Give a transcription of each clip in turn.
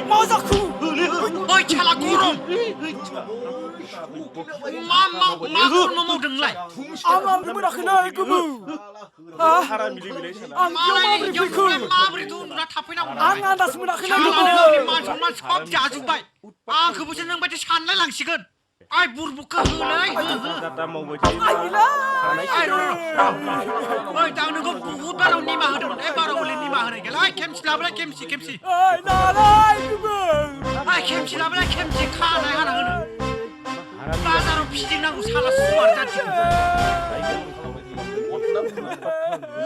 Mazaku. Ôi chà là cô rồi. Má con mau đừng lại. Ang berakhinan kamu. Ang Má này beri giống fikir. em má beri tu nó thắp với nào. Ang andas berakhinan Chà là kamu. cái má chúng nó chóp trả chúng bay. Cứ bữa chân nâng bay thì sàn lại lằng xì gần. Ai bùn bục cơ hư lấy. Ayolah. Ai rồi. Ôi tao đừng có hút bao đâu ni mà hơn. Em bao đâu lên ni mà hơn này. Cái kem xì làm lại kem xì. Ay nalai kamu. Ai kem xì làm lại kem xì khá này hả hơn. 바다로 피딩나고 살았어 와르자티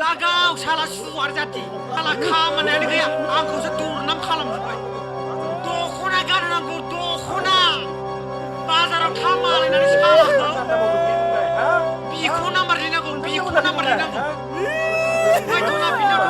라가오 살았어 와르자티 할라 카만 애리야 안고서 둘남 칼람 주바이 도코나 가르나고 도코나 바다로 카만 애리 살았어 비코나 말리나고 와이 도나 빛나고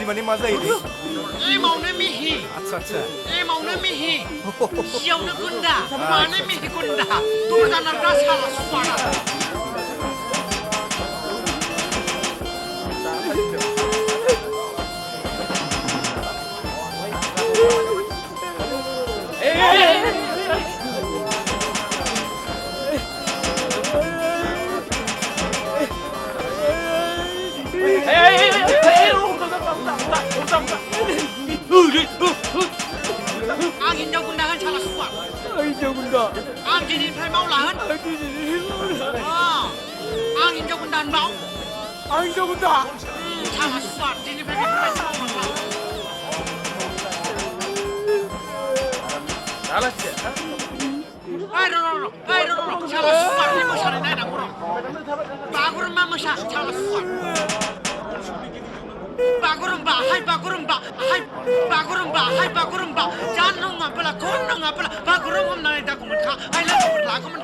Mana masa ini? Maunya mihi. Acha. Maunya mihi. Siaunya gunda. Mana mihi gunda. Turun naga salah suara. Angin jauh gundahan salah suar. Angin gunda. Angin ini mau lahan. Angin jauh gundahan bau. Angin gunda. Salah suar. Ini mau lahan. Salah sih. Ayo, salah suar ini masalah ini nak kurang. Bagurum mama salah suar. Bagurum ba, jangan ngapela, bagurum om nang ida kumen ka, ay la kumen